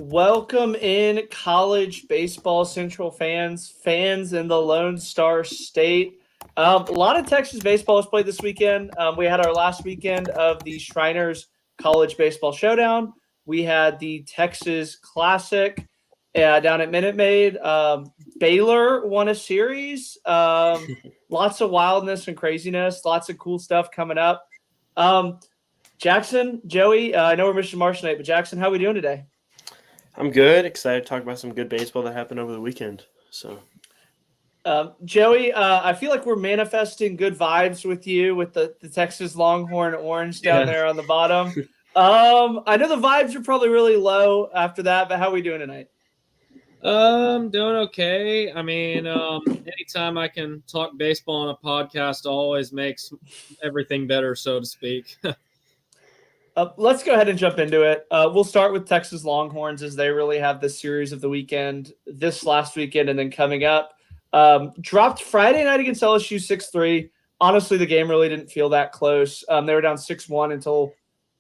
Welcome in college baseball central fans in the Lone Star State. A lot of Texas baseball was played this weekend. We had our last weekend of the Shriners College Baseball Showdown. We had the Texas Classic down at Minute Maid. Baylor won a series. Lots of wildness and craziness. Lots of cool stuff coming up. Jackson, Joey, I know we're missing Marsh tonight, but Jackson, how are we doing today? I'm good. Excited to talk about some good baseball that happened over the weekend. Joey, I feel like we're manifesting good vibes with you with the Texas Longhorn orange down there on the bottom. I know the vibes are probably really low after that, but how are we doing tonight? Doing okay. I mean, anytime I can talk baseball on a podcast always makes everything better, so to speak. Let's go ahead and jump into it. We'll start with Texas Longhorns as they really have the series of the weekend this last weekend and then coming up. Dropped Friday night against LSU 6-3. Honestly, the game really didn't feel that close. They were down 6-1 until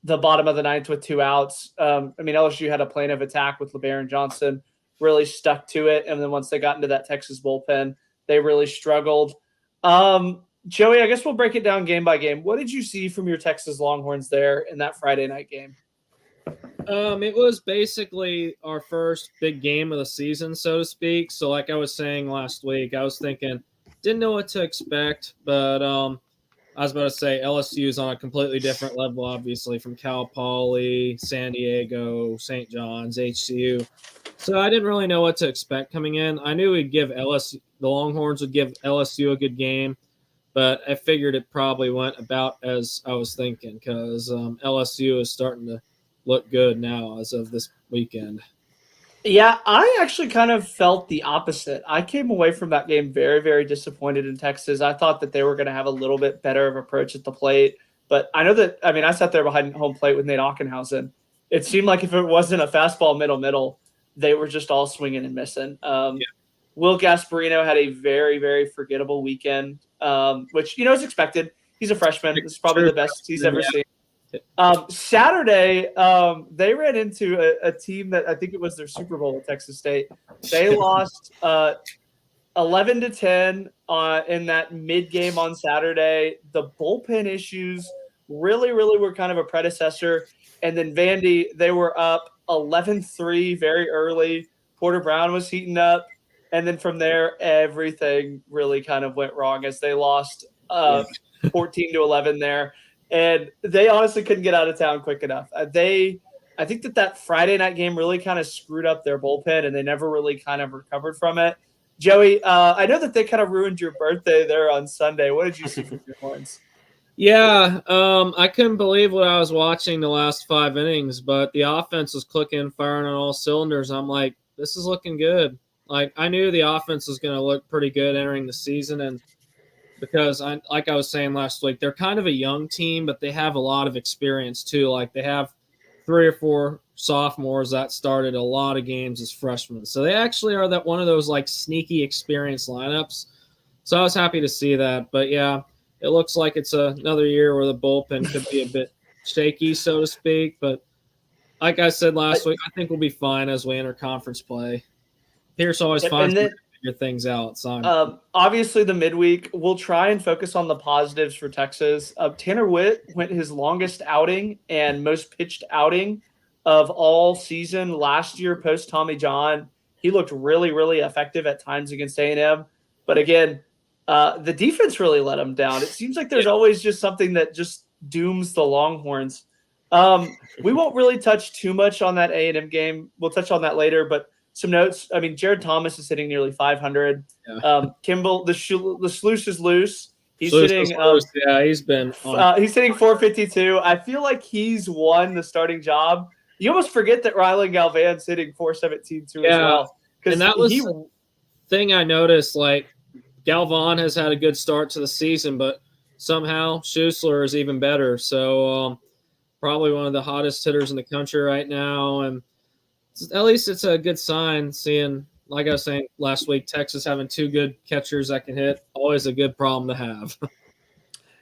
the bottom of the ninth with 2 outs. LSU had a plan of attack with LeBaron Johnson, really stuck to it. And then once they got into that Texas bullpen, they really struggled. Joey, I guess we'll break it down game by game. What did you see from your Texas Longhorns there in that Friday night game? It was basically our first big game of the season, so to speak. So like I was saying last week, I was thinking, didn't know what to expect, but I was about to say LSU is on a completely different level, obviously, from Cal Poly, San Diego, St. John's, HCU. So I didn't really know what to expect coming in. I knew the Longhorns would give LSU a good game, but I figured it probably went about as I was thinking because LSU is starting to look good now as of this weekend. Yeah, I actually kind of felt the opposite. I came away from that game very, very disappointed in Texas. I thought that they were going to have a little bit better of approach at the plate. But I know that, I sat there behind home plate with Nate Ockenhausen. It seemed like if it wasn't a fastball middle, they were just all swinging and missing. Will Gasparino had a very, very forgettable weekend, which, is expected. He's a freshman. This is probably the best he's ever seen. Saturday, they ran into a team that I think it was their Super Bowl at Texas State. They lost 11-10 in that mid-game on Saturday. The bullpen issues really, really were kind of a predecessor. And then Vandy, they were up 11-3 very early. Porter Brown was heating up. And then from there, everything really kind of went wrong as they lost 14-11 there. And they honestly couldn't get out of town quick enough. I think that Friday night game really kind of screwed up their bullpen, and they never really kind of recovered from it. Joey, I know that they kind of ruined your birthday there on Sunday. What did you see from your horns? Yeah, I couldn't believe what I was watching the last 5 innings, but the offense was clicking, firing on all cylinders. I'm like, this is looking good. Like, I knew the offense was going to look pretty good entering the season, and because, like I was saying last week, they're kind of a young team, but they have a lot of experience too. Like, they have 3 or 4 sophomores that started a lot of games as freshmen. So they actually are one of those, like, sneaky experienced lineups. So I was happy to see that. But, yeah, it looks like it's another year where the bullpen could be a bit shaky, so to speak. But like I said last week, I think we'll be fine as we enter conference play. Pierce always finds to figure things out. So obviously, the midweek, we'll try and focus on the positives for Texas. Tanner Witt went his longest outing and most pitched outing of all season last year post Tommy John. He looked really, really effective at times against A&M. But again, the defense really let him down. It seems like there's always just something that just dooms the Longhorns. We won't really touch too much on that A&M game. We'll touch on that later, but some notes. Jared Thomas is hitting nearly 500. Yeah. Kimball, the sluice is loose. He's hitting. He's been. He's hitting 452. I feel like he's won the starting job. You almost forget that Rylan Galvan's hitting 417 too as well. And that was the thing I noticed. Like, Galvan has had a good start to the season, but somehow Schussler is even better. So probably one of the hottest hitters in the country right now, and at least it's a good sign seeing, like I was saying last week, Texas having 2 good catchers that can hit. Always a good problem to have.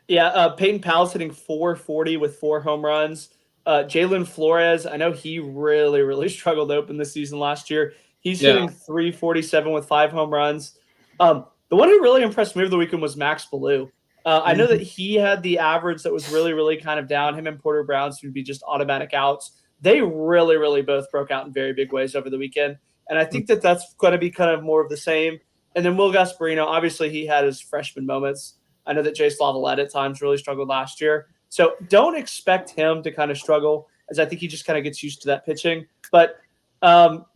Yeah, Peyton Powell's hitting 440 with 4 home runs. Jalen Flores, I know he really, really struggled to open the season last year. He's hitting 347 with 5 home runs. The one who really impressed me over the weekend was Max Ballou. I know that he had the average that was really, really kind of down. Him and Porter Brown seemed to be just automatic outs. They really, really both broke out in very big ways over the weekend. And I think that that's going to be kind of more of the same. And then Will Gasparino, obviously he had his freshman moments. I know that Jace Lavalette at times really struggled last year. So don't expect him to kind of struggle, as I think he just kind of gets used to that pitching. But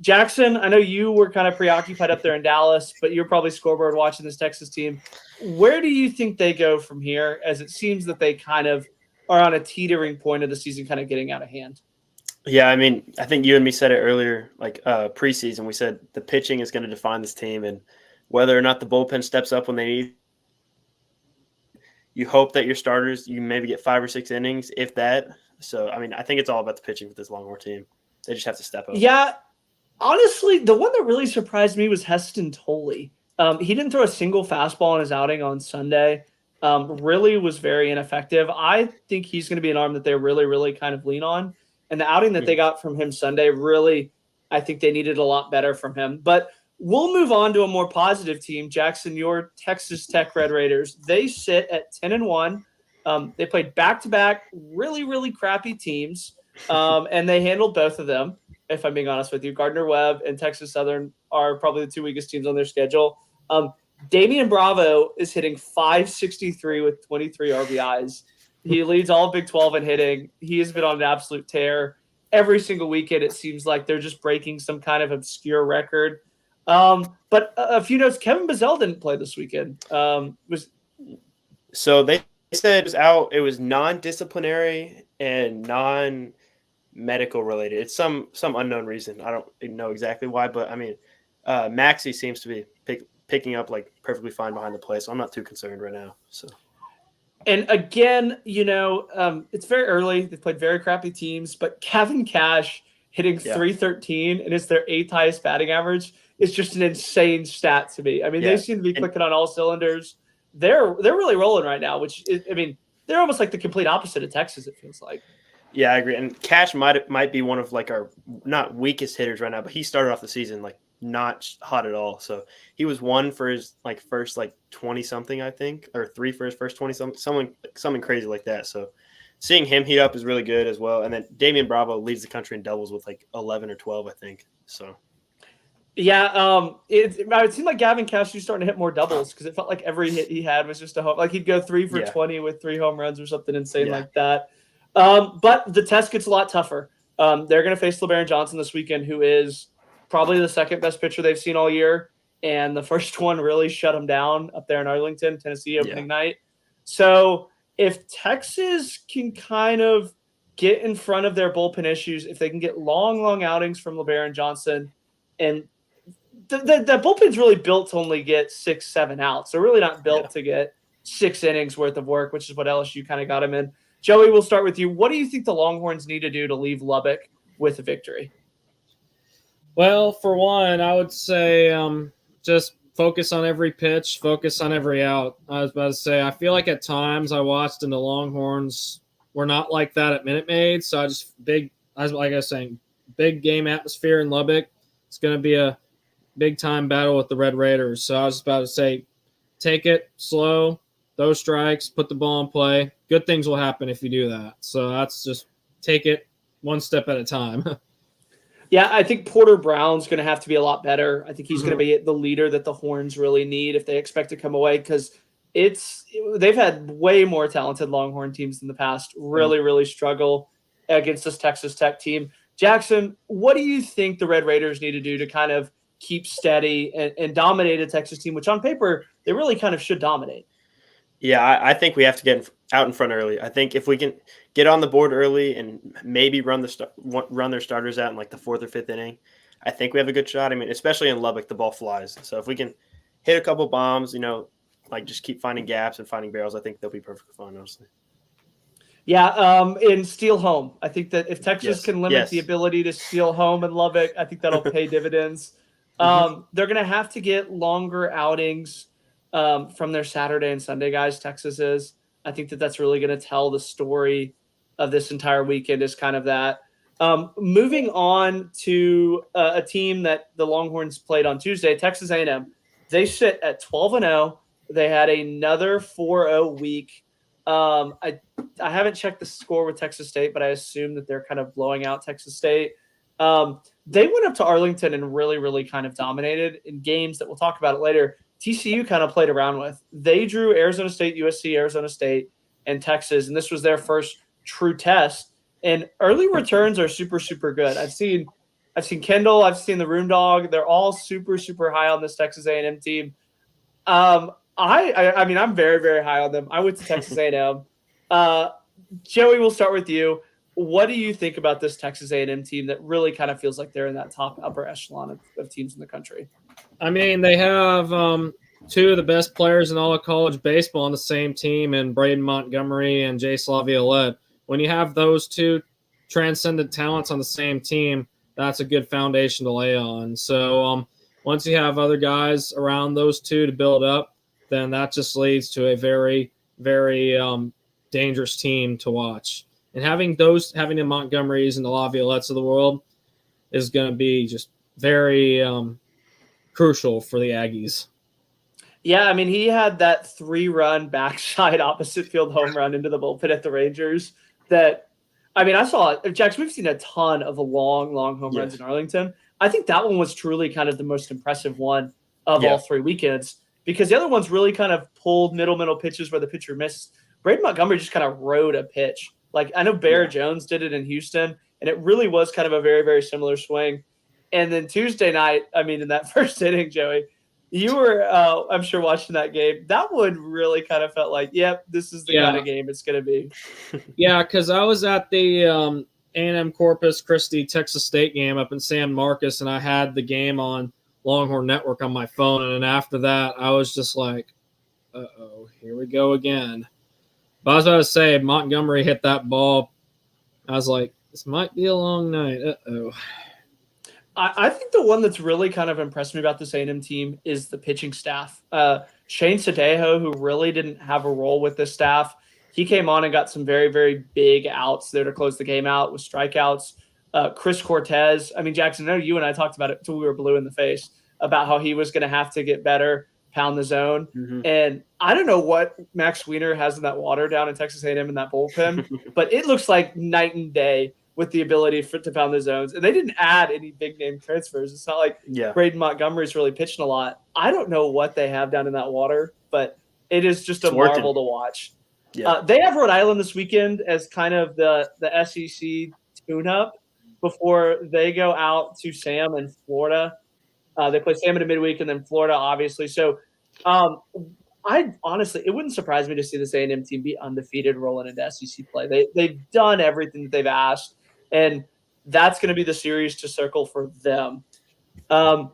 Jackson, I know you were kind of preoccupied up there in Dallas, but you're probably scoreboard watching this Texas team. Where do you think they go from here, as it seems that they kind of are on a teetering point of the season kind of getting out of hand? Yeah, I mean, I think you and me said it earlier, like preseason. We said the pitching is going to define this team, and whether or not the bullpen steps up when they need, you hope that your starters, you maybe get 5 or 6 innings, if that. So, I mean, I think it's all about the pitching with this Longhorn team. They just have to step up. Yeah, honestly, the one that really surprised me was Heston Tolley. He didn't throw a single fastball in his outing on Sunday. Really was very ineffective. I think he's going to be an arm that they really, really kind of lean on. And the outing that they got from him Sunday, really, I think they needed a lot better from him. But we'll move on to a more positive team. Jackson, your Texas Tech Red Raiders, they sit at 10-1. They played back-to-back really, really crappy teams, and they handled both of them, if I'm being honest with you. Gardner-Webb and Texas Southern are probably the 2 weakest teams on their schedule. Damian Bravo is hitting .563 with 23 RBIs. He leads all Big 12 in hitting. He has been on an absolute tear. Every single weekend, it seems like they're just breaking some kind of obscure record. But a few notes, Kevin Bazell didn't play this weekend. So they said it was out. It was non-disciplinary and non-medical related. It's some unknown reason. I don't know exactly why, but I mean, Maxey seems to be picking up like perfectly fine behind the plate, so I'm not too concerned right now. So. And again, it's very early. They've played very crappy teams, but Kevin Cash hitting .313 and it's their 8th highest batting average is just an insane stat to me. I mean, they seem to be clicking on all cylinders. They're really rolling right now, which is, I mean, they're almost like the complete opposite of Texas, it feels like. Yeah, I agree. And Cash might be one of like our not weakest hitters right now, but he started off the season like not hot at all. So he was 1 for his like first like 20 something, I think, or 3 for his first 20 something crazy like that. So seeing him heat up is really good as well. And then Damian Bravo leads the country in doubles with like 11 or 12, I think. So. Yeah, it seemed like Gavin Cash was starting to hit more doubles because it felt like every hit he had was just a home. Like he'd go 3 for 20 with 3 home runs or something insane like that. But the test gets a lot tougher. They're going to face LeBaron Johnson this weekend, who is probably the second best pitcher they've seen all year. And the first one really shut him down up there in Arlington, Tennessee, opening night. So if Texas can kind of get in front of their bullpen issues, if they can get long outings from LeBaron Johnson, and the bullpen's really built to only get 6-7 outs. They're really not built to get 6 innings worth of work, which is what LSU kind of got him in. Joey, we'll start with you. What do you think the Longhorns need to do to leave Lubbock with a victory? Well, for one, I would say just focus on every pitch, focus on every out. I was about to say, I feel like at times I watched and the Longhorns were not like that at Minute Maid. So like I was saying, big game atmosphere in Lubbock. It's going to be a big-time battle with the Red Raiders. So I was about to say, take it slow, those strikes, put the ball in play. Good things will happen if you do that. So that's just take it one step at a time. Yeah, I think Porter Brown's going to have to be a lot better. I think he's going to be the leader that the Horns really need if they expect to come away, because they've had way more talented Longhorn teams in the past really struggle against this Texas Tech team. Jackson, what do you think the Red Raiders need to do to kind of keep steady and dominate a Texas team, which on paper they really kind of should dominate? Yeah, I think we have to get out in front early. I think if we can get on the board early and maybe run their starters out in like the 4th or 5th inning, I think we have a good shot. I mean, especially in Lubbock, the ball flies. So if we can hit a couple bombs, like just keep finding gaps and finding barrels, I think they'll be perfectly fine, honestly. Yeah, and steal home. I think that if Texas can limit the ability to steal home in Lubbock, I think that'll pay dividends. They're going to have to get longer outings from their Saturday and Sunday guys, Texas is. I think that that's really going to tell the story of this entire weekend is kind of that. Moving on to a team that the Longhorns played on Tuesday, Texas A&M. They sit at 12-0. They had another 4-0 week. I haven't checked the score with Texas State, but I assume that they're kind of blowing out Texas State. They went up to Arlington and really, really kind of dominated in games that we'll talk about it later. TCU kind of played around with. They drew Arizona State, USC, Arizona State, and Texas, and this was their first true test. And early returns are super, super good. I've seen Kendall, I've seen the Room Dog. They're all super, super high on this Texas A&M team. I mean, I'm very, very high on them. I went to Texas A&M. Joey, we'll start with you. What do you think about this Texas A&M team that really kind of feels like they're in that top upper echelon of teams in the country? I mean, they have two of the best players in all of college baseball on the same team, and Braden Montgomery and Jay Laviolette. When you have those two transcendent talents on the same team, that's a good foundation to lay on. So once you have other guys around those two to build up, then that just leads to a very, very dangerous team to watch. And having the Montgomerys and the Laviolettes of the world is going to be just very crucial for the Aggies. Yeah, I mean, he had that 3-run backside opposite field home run into the bullpen at the Rangers that, I mean, I saw – Jax, we've seen a ton of long, long home runs in Arlington. I think that one was truly kind of the most impressive one of all 3 weekends because the other ones really kind of pulled middle pitches where the pitcher missed. Braden Montgomery just kind of rode a pitch. Like, I know Bear Jones did it in Houston, and it really was kind of a very, very similar swing. And then Tuesday night, I mean, in that first inning, Joey, you were, I'm sure, watching that game. That one really kind of felt like, yep, this is the kind of game it's going to be. Yeah, because I was at the A&M Corpus Christi Texas State game up in San Marcos, and I had the game on Longhorn Network on my phone. And then after that, I was just like, uh-oh, here we go again. But I was about to say, Montgomery hit that ball. I was like, this might be a long night. Uh-oh. I think the one that's really kind of impressed me about this A&M team is the pitching staff. Shane Sadejo, who really didn't have a role with this staff, he came on and got some very, very big outs there to close the game out with strikeouts. Chris Cortez, I mean, Jackson, I know you and I talked about it until we were blue in the face about how he was going to have to get better, pound the zone. And I don't know what Max Wiener has in that water down in Texas A&M in that bullpen, but it looks like night and day with the ability to pound the zones. And they didn't add any big-name transfers. It's not like Braden Montgomery's really pitching a lot. I don't know what they have down in that water, but it is just a marvel to watch. They have Rhode Island this weekend as kind of the SEC tune-up before they go out to Sam in Florida. They play Sam in the midweek and then Florida, obviously. So I honestly, it wouldn't surprise me to see this A&M team be undefeated rolling into SEC play. They've done everything that they've asked, and that's going to be the series to circle for them. We'll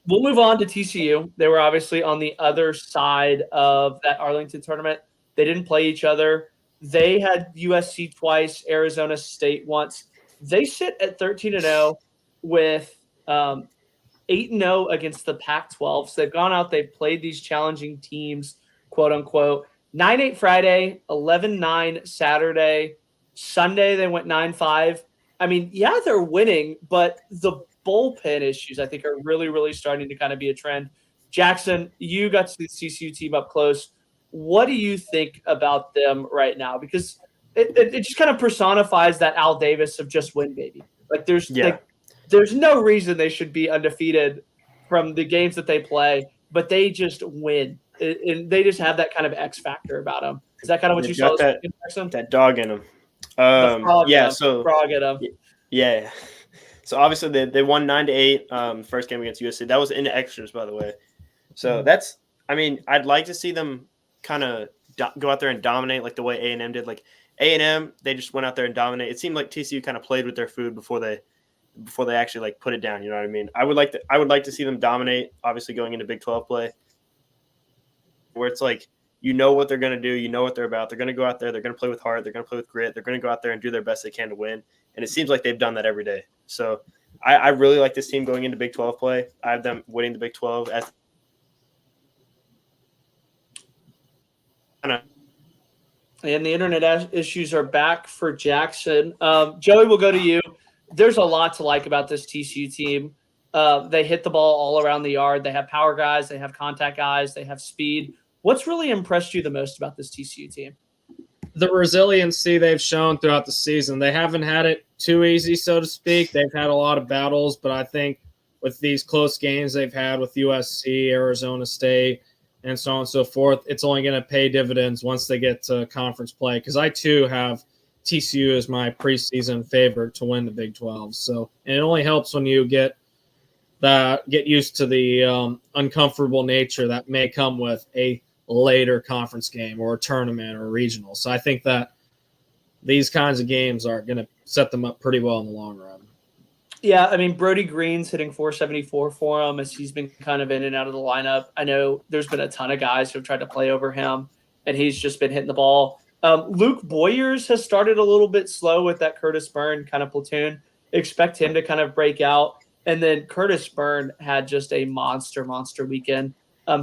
move on to TCU. They were obviously on the other side of that Arlington tournament. They didn't play each other. They had USC twice, Arizona State once. They sit at 13-0 with 8-0 against the Pac-12. So they've gone out, they've played these challenging teams, quote unquote. 9-8 Friday, 11-9 Saturday. Sunday, they went 9-5. I mean, yeah, they're winning, but the bullpen issues, I think, are really, really starting to kind of be a trend. Jackson, you got to see the CCU team up close. What do you think about them right now? Because it just kind of personifies that Al Davis of just win, baby. Like there's no reason they should be undefeated from the games that they play, but they just win. And they just have that kind of X factor about them. Is that kind of what you saw? That dog in them. Frog in them. Yeah. So obviously they won 9-8 first game against USC. That was in the extras, by the way. So I'd like to see them kind of go out there and dominate like the way A&M did. Like A&M, they just went out there and dominated. It seemed like TCU kind of played with their food before they actually like put it down. You know what I mean? I would like to see them dominate. Obviously, going into Big 12 play, where it's like you know what they're going to do, you know what they're about. They're going to go out there. They're going to play with heart. They're going to play with grit. They're going to go out there and do their best they can to win. And it seems like they've done that every day. So I really like this team going into Big 12 play. I have them winning the Big 12 And the internet issues are back for Jackson. Joey, we'll go to you. There's a lot to like about this TCU team. They hit the ball all around the yard. They have power guys. They have contact guys. They have speed. What's really impressed you the most about this TCU team? The resiliency they've shown throughout the season. They haven't had it too easy, so to speak. They've had a lot of battles, but I think with these close games they've had with USC, Arizona State, and so on and so forth, it's only going to pay dividends once they get to conference play. Because I, too, have TCU as my preseason favorite to win the Big 12. So, and it only helps when you get used to the uncomfortable nature that may come with a later conference game or a tournament or a regional. So I think that these kinds of games are going to set them up pretty well in the long run. Yeah, I mean, Brody Green's hitting 474 for him as he's been kind of in and out of the lineup. I know there's been a ton of guys who have tried to play over him, and he's just been hitting the ball. Luke Boyers has started a little bit slow with that Curtis Byrne kind of platoon. Expect him to kind of break out. And then Curtis Byrne had just a monster weekend.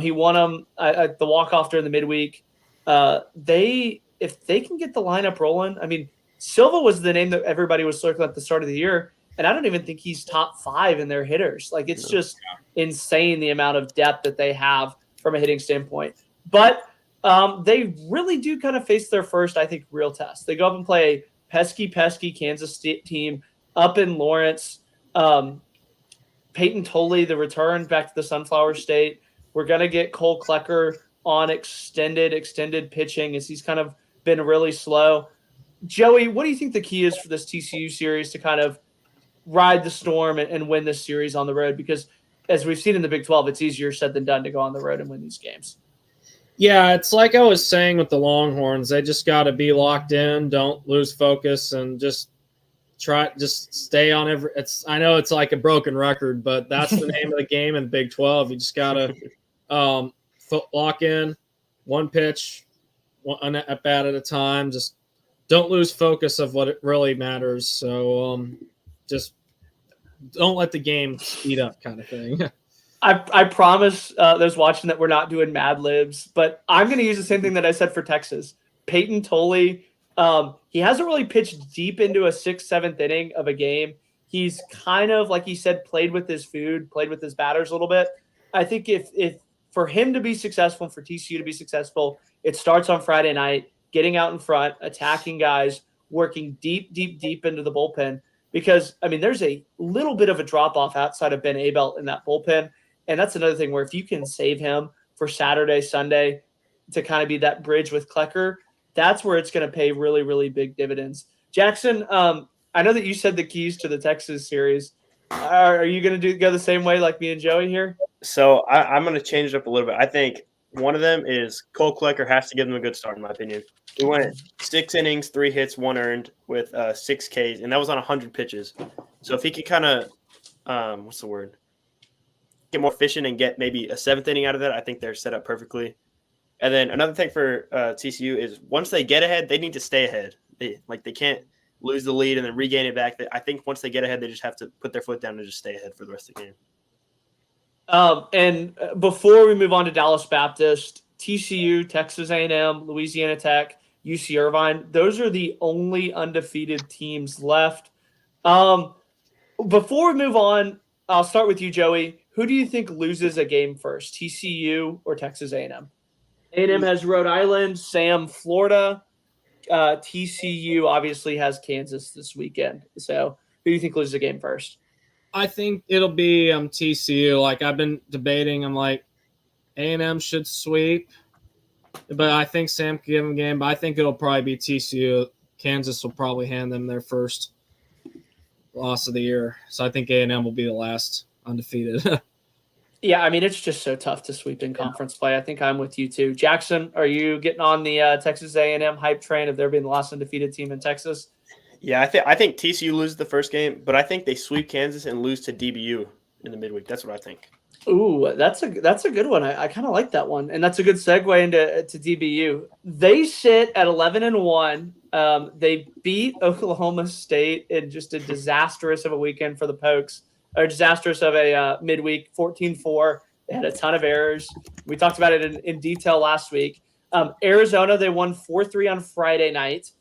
He won them at the walk-off during the midweek. If they can get the lineup rolling, I mean, Silva was the name that everybody was circling at the start of the year, and I don't even think he's top 5 in their hitters. Like, it's just insane the amount of depth that they have from a hitting standpoint. But they really do kind of face their first, I think, real test. They go up and play a pesky Kansas State team up in Lawrence. Peyton Tolley, the return back to the Sunflower State. We're going to get Cole Klecker on extended pitching as he's kind of been really slow. Joey, what do you think the key is for this TCU series to kind of ride the storm and win this series on the road? Because as we've seen in the Big 12, it's easier said than done to go on the road and win these games. Yeah, it's like I was saying with the Longhorns. They just got to be locked in, don't lose focus, and just stay on every. I know it's like a broken record, but that's the name of the game in the Big 12. You just got to lock in, one pitch, one at bat at a time. Just don't lose focus of what it really matters. So just don't let the game speed up, kind of thing. I promise those watching that we're not doing Mad Libs, but I'm going to use the same thing that I said for Texas. Peyton Tolley, he hasn't really pitched deep into a 6th, 7th inning of a game. He's kind of, like he said, played with his food, played with his batters a little bit. I think if for him to be successful, for TCU to be successful, it starts on Friday night, getting out in front, attacking guys, working deep into the bullpen. Because, I mean, there's a little bit of a drop-off outside of Ben Abel in that bullpen. And that's another thing where if you can save him for Saturday, Sunday to kind of be that bridge with Klecker, that's where it's going to pay really, really big dividends. Jackson, I know that you said the keys to the Texas series. Are you going to go the same way like me and Joey here? So I'm going to change it up a little bit. I think one of them is Cole Klecker has to give them a good start, in my opinion. He went 6 innings, 3 hits, 1 earned with 6 Ks, and that was on 100 pitches. So if he could kind of, get more efficient and get maybe a 7th inning out of that, I think they're set up perfectly. And then another thing for TCU is once they get ahead, they need to stay ahead. They can't lose the lead and then regain it back. I think once they get ahead, they just have to put their foot down and just stay ahead for the rest of the game. And before we move on to Dallas Baptist, TCU, Texas A&M, Louisiana Tech, UC Irvine, those are the only undefeated teams left. Before we move on, I'll start with you, Joey. Who do you think loses a game first, TCU or Texas A&M? A&M has Rhode Island, Sam, Florida. TCU obviously has Kansas this weekend. So who do you think loses a game first? I think it'll be TCU. Like, I've been debating. I'm like, A&M should sweep, but I think Sam can give them a game. But I think it'll probably be TCU. Kansas will probably hand them their first loss of the year. So I think A&M will be the last undefeated. Yeah, I mean, it's just so tough to sweep in conference play. I think I'm with you too. Jackson, are you getting on the Texas A&M hype train of there being the last undefeated team in Texas? Yeah, I think TCU loses the first game, but I think they sweep Kansas and lose to DBU in the midweek. That's what I think. Ooh, that's a good one. I kind of like that one, and that's a good segue into DBU. They sit at 11-1. They beat Oklahoma State in just a disastrous of a weekend for the Pokes, or disastrous of a midweek, 14-4. They had a ton of errors. We talked about it in detail last week. Arizona, they won 4-3 on Friday night.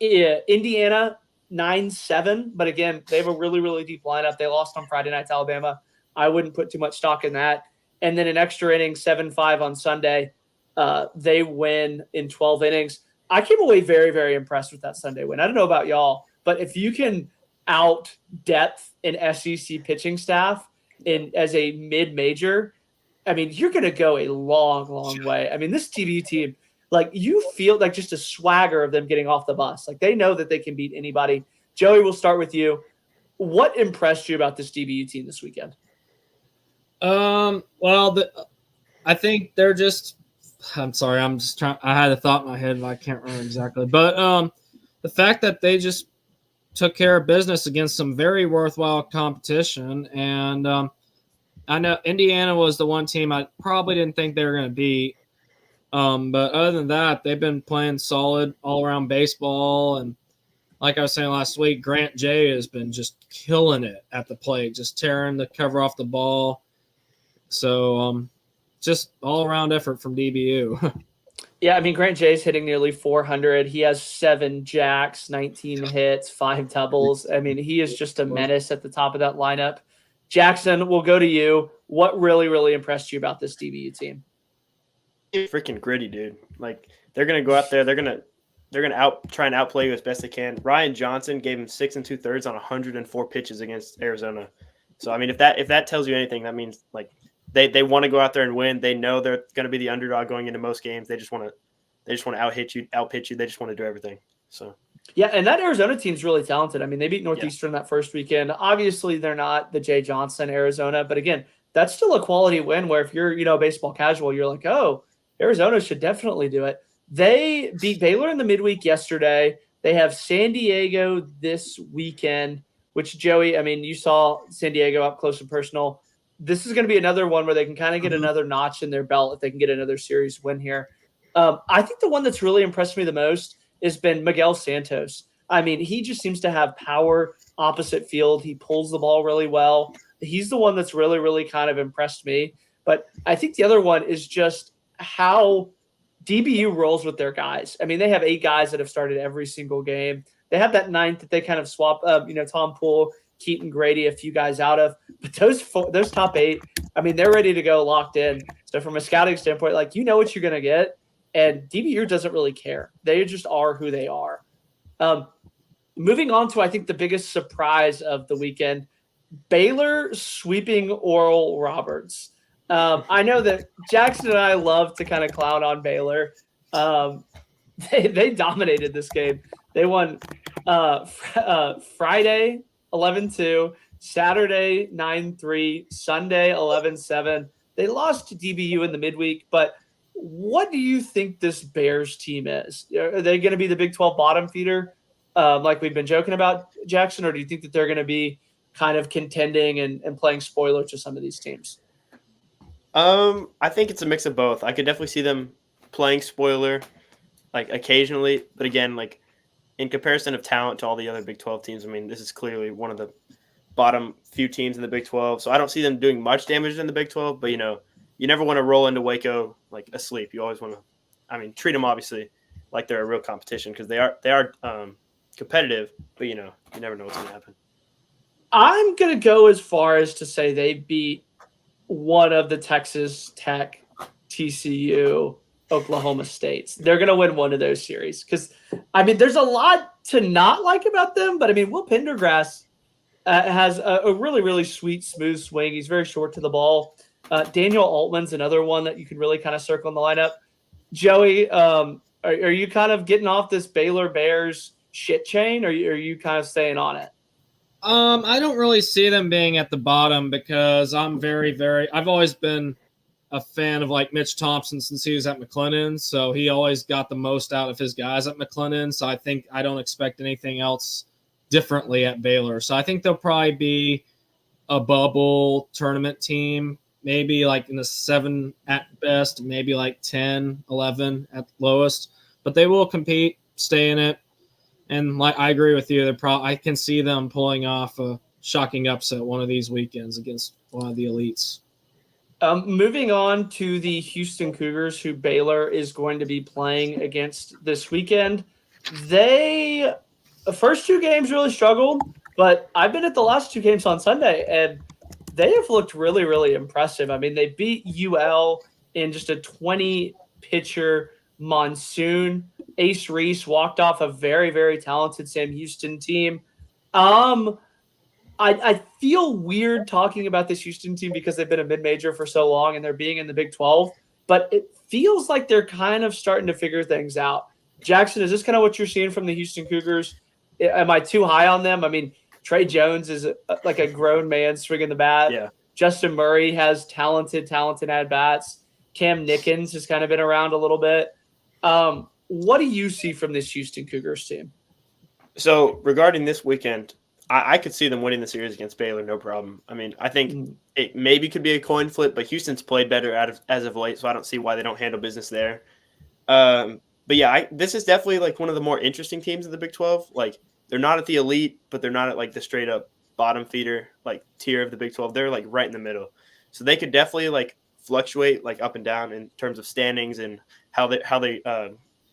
Indiana, 9-7. But again, they have a really, really deep lineup. They lost on Friday night to Alabama. I wouldn't put too much stock in that. And then an extra inning, 7-5 on Sunday. They win in 12 innings. I came away very, very impressed with that Sunday win. I don't know about y'all, but if you can out depth an SEC pitching staff as a mid-major, I mean, you're going to go a long, long way. I mean, this TVU team, like, you feel like just a swagger of them getting off the bus. Like, they know that they can beat anybody. Joey, we'll start with you. What impressed you about this DBU team this weekend? Well, I think they're just – I'm sorry. I'm just trying – I had a thought in my head, but I can't remember exactly. But the fact that they just took care of business against some very worthwhile competition. And I know Indiana was the one team I probably didn't think they were going to beat. But other than that, they've been playing solid all-around baseball. And like I was saying last week, Grant J has been just killing it at the plate, just tearing the cover off the ball. So just all-around effort from DBU. Yeah, I mean, Grant Jay's hitting nearly 400. He has 7 jacks, 19 hits, 5 doubles. I mean, he is just a menace at the top of that lineup. Jackson, we'll go to you. What really, really impressed you about this DBU team? Freaking gritty, dude. Like, they're gonna go out there. They're gonna try and outplay you as best they can. Ryan Johnson gave him 6 2/3 on 104 pitches against Arizona. So I mean, if that tells you anything, that means like they want to go out there and win. They know they're going to be the underdog going into most games. They just want to outpitch you. They just want to do everything. So yeah, and that Arizona team's really talented. I mean, they beat Northeastern that first weekend. Obviously, they're not the Jay Johnson Arizona, but again, that's still a quality win. Where if you're baseball casual, you're like, oh, Arizona should definitely do it. They beat Baylor in the midweek yesterday. They have San Diego this weekend, which, Joey, I mean, you saw San Diego up close and personal. This is going to be another one where they can kind of get another notch in their belt if they can get another series win here. I think the one that's really impressed me the most has been Miguel Santos. I mean, he just seems to have power opposite field. He pulls the ball really well. He's the one that's really, really kind of impressed me. But I think the other one is just how DBU rolls with their guys. I mean, they have 8 guys that have started every single game. They have that 9th that they kind of swap up, Tom Poole, Keaton Grady, a few guys out of. But those top 8, I mean, they're ready to go locked in. So from a scouting standpoint, like, you know what you're going to get. And DBU doesn't really care. They just are who they are. Moving on to, I think, the biggest surprise of the weekend, Baylor sweeping Oral Roberts. I know that Jackson and I love to kind of clown on Baylor. They dominated this game. They won Friday 11-2, Saturday 9-3, Sunday 11-7. They lost to DBU in the midweek, but what do you think this Bears team is? Are they going to be the Big 12 bottom feeder like we've been joking about, Jackson, or do you think that they're going to be kind of contending and playing spoiler to some of these teams? I think it's a mix of both. I could definitely see them playing spoiler, like occasionally, but again, like in comparison of talent to all the other Big 12 teams, I mean, this is clearly one of the bottom few teams in the Big 12. So I don't see them doing much damage in the Big 12, but you never want to roll into Waco like asleep. You always want to, treat them obviously like they're a real competition because they are competitive, but you never know what's going to happen. I'm going to go as far as to say they beat one of the Texas Tech, TCU, Oklahoma States. They're going to win one of those series because, I mean, there's a lot to not like about them, but I mean, Will Pendergrass has a really, really sweet, smooth swing. He's very short to the ball. Daniel Altman's another one that you can really kind of circle in the lineup. Joey, are you kind of getting off this Baylor Bears shit chain, or are you kind of staying on it? I don't really see them being at the bottom because I'm I've always been a fan of like Mitch Thompson since he was at McLennan. So he always got the most out of his guys at McLennan. So I don't expect anything else differently at Baylor. So I think they'll probably be a bubble tournament team, maybe like in the 7 at best, maybe like 10, 11 at lowest, but they will compete, stay in it. And like I agree with you, I can see them pulling off a shocking upset one of these weekends against one of the elites. Moving on to the Houston Cougars, who Baylor is going to be playing against this weekend. The first two games really struggled, but I've been at the last two games on Sunday, and they have looked really, really impressive. I mean, they beat UL in just a 20-pitcher monsoon. Ace Reese walked off a very, very talented Sam Houston team. I feel weird talking about this Houston team because they've been a mid-major for so long and they're being in the Big 12, but it feels like they're kind of starting to figure things out. Jackson, is this kind of what you're seeing from the Houston Cougars? Am I too high on them? I mean, Trey Jones is like a grown man swinging the bat. Yeah. Justin Murray has talented at-bats. Cam Nickens has kind of been around a little bit. What do you see from this Houston Cougars team? So regarding this weekend, I could see them winning the series against Baylor, no problem. I mean, I think it maybe could be a coin flip, but Houston's played better as of late, so I don't see why they don't handle business there. But yeah, this is definitely like one of the more interesting teams in the Big 12. Like, they're not at the elite, but they're not at like the straight up bottom feeder like tier of the Big 12. They're like right in the middle, so they could definitely like fluctuate like up and down in terms of standings and how they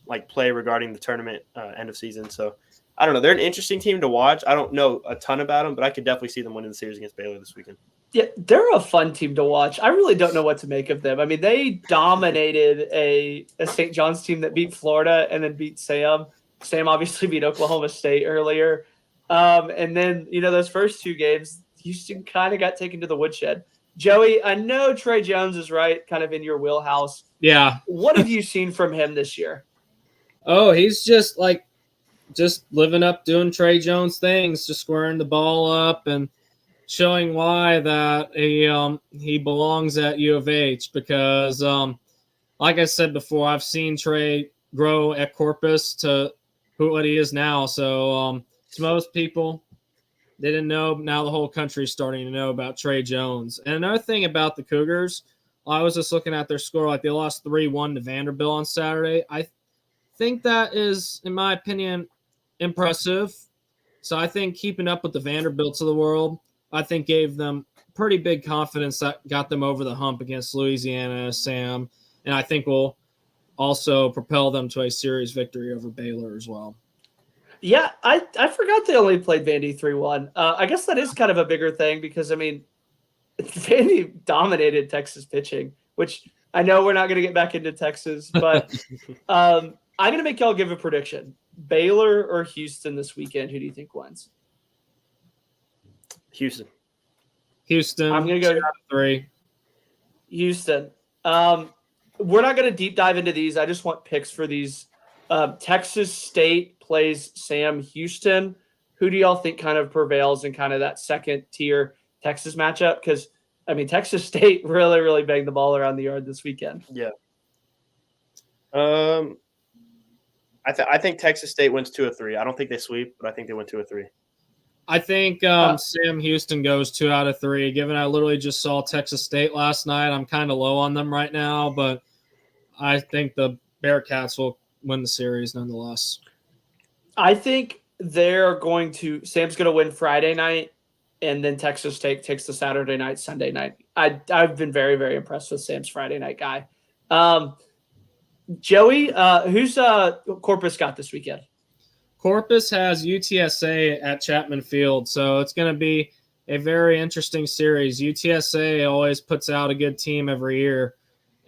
like play regarding the tournament end of season. So I don't know. They're an interesting team to watch. I don't know a ton about them, but I could definitely see them winning the series against Baylor this weekend. Yeah, they're a fun team to watch. I really don't know what to make of them. I mean, they dominated a St. John's team that beat Florida and then beat Sam. Sam obviously beat Oklahoma State earlier. And then, those first two games, Houston kind of got taken to the woodshed. Joey, I know Trey Jones is right, kind of in your wheelhouse. Yeah. What have you seen from him this year? Oh, he's just living up, doing Trey Jones things, just squaring the ball up and showing why that he belongs at U of H because, like I said before, I've seen Trey grow at Corpus to what he is now. So to most people, they didn't know. Now the whole country's starting to know about Trey Jones. And another thing about the Cougars, I was just looking at their score. Like, they lost 3-1 to Vanderbilt on Saturday. I think that is, in my opinion, impressive. So I think keeping up with the Vanderbilts of the world, I think gave them pretty big confidence that got them over the hump against Louisiana, Sam, and I think will also propel them to a series victory over Baylor as well. Yeah, I forgot they only played Vandy 3-1. I guess that is kind of a bigger thing because, I mean, Vandy dominated Texas pitching, which I know we're not going to get back into Texas, but I'm going to make y'all give a prediction. Baylor or Houston this weekend? Who do you think wins? Houston. I'm going to go 3. Houston. We're not going to deep dive into these. I just want picks for these. Texas State plays Sam Houston. Who do y'all think kind of prevails in kind of that second tier Texas matchup? Because, I mean, Texas State really, really banged the ball around the yard this weekend. Yeah. I think Texas State wins 2 of 3. I don't think they sweep, but I think they win 2 of 3. I think Sam Houston goes 2 out of 3. Given I literally just saw Texas State last night, I'm kind of low on them right now, but I think the Bearcats will win the series nonetheless. I think Sam's going to win Friday night, and then Texas State takes the Saturday night, Sunday night. I've been very, very impressed with Sam's Friday night guy. Joey, who's Corpus got this weekend? Corpus has UTSA at Chapman Field, so it's going to be a very interesting series. UTSA always puts out a good team every year,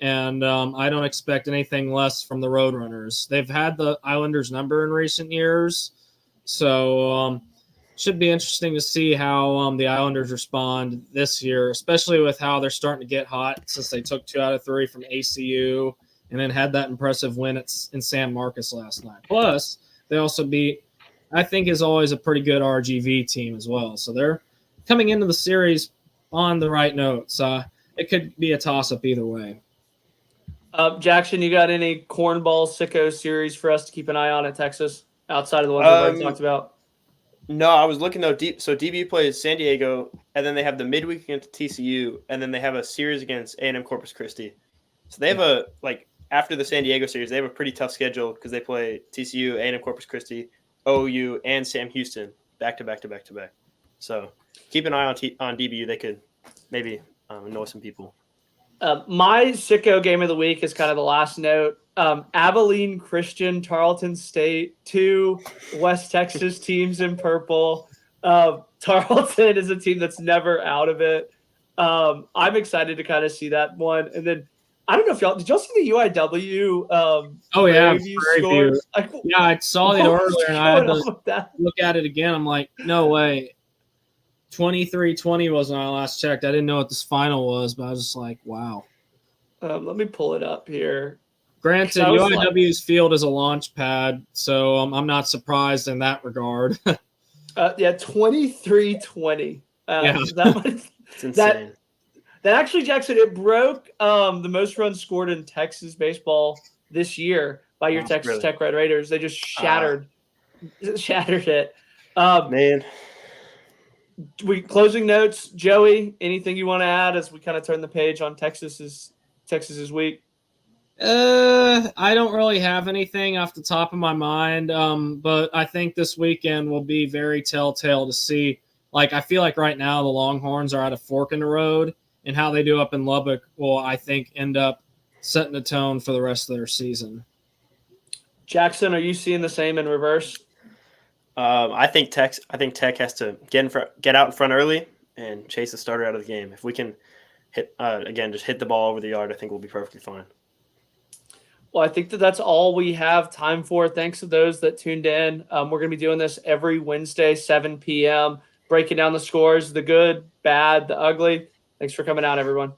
and I don't expect anything less from the Roadrunners. They've had the Islanders' number in recent years, so should be interesting to see how the Islanders respond this year, especially with how they're starting to get hot since they took 2 out of 3 from ACU and then had that impressive win in San Marcos last night. Plus, they also beat, I think, is always a pretty good RGV team as well. So they're coming into the series on the right notes. It could be a toss-up either way. Jackson, you got any cornball sicko series for us to keep an eye on at Texas outside of the ones we've already talked about? No, I was looking though. So DB plays San Diego, and then they have the midweek against TCU, and then they have a series against A&M Corpus Christi. So they have after the San Diego series, they have a pretty tough schedule because they play TCU, A&M Corpus Christi, OU, and Sam Houston back to back to back to back. So keep an eye on DBU. They could maybe annoy some people. My sicko game of the week is kind of the last note. Abilene Christian, Tarleton State, 2 West Texas teams in purple. Tarleton is a team that's never out of it. I'm excited to kind of see that one. And then I don't know if did y'all see the UIW Oh yeah, Prairie View scores? Like, yeah, I saw it earlier and I had to look at it again. I'm like, no way. 23-20 was when I last checked. I didn't know what this final was, but I was just like, wow. Let me pull it up here. Granted, UIW's field is a launch pad, so I'm not surprised in that regard. Yeah, 23-20. Yeah. It's insane. That actually, Jackson, it broke the most runs scored in Texas baseball this year by your Texas Tech Red Raiders. They just shattered it. Man. Closing notes, Joey, anything you want to add as we kind of turn the page on Texas's week? I don't really have anything off the top of my mind, but I think this weekend will be very telltale to see. Like, I feel like right now the Longhorns are at a fork in the road, and how they do up in Lubbock will, I think, end up setting the tone for the rest of their season. Jackson, are you seeing the same in reverse? I think Tech has to get out in front early and chase the starter out of the game. If we can just hit the ball over the yard, I think we'll be perfectly fine. Well, I think that's all we have time for. Thanks to those that tuned in. We're going to be doing this every Wednesday, 7 p.m., breaking down the scores, the good, bad, the ugly. Thanks for coming out, everyone.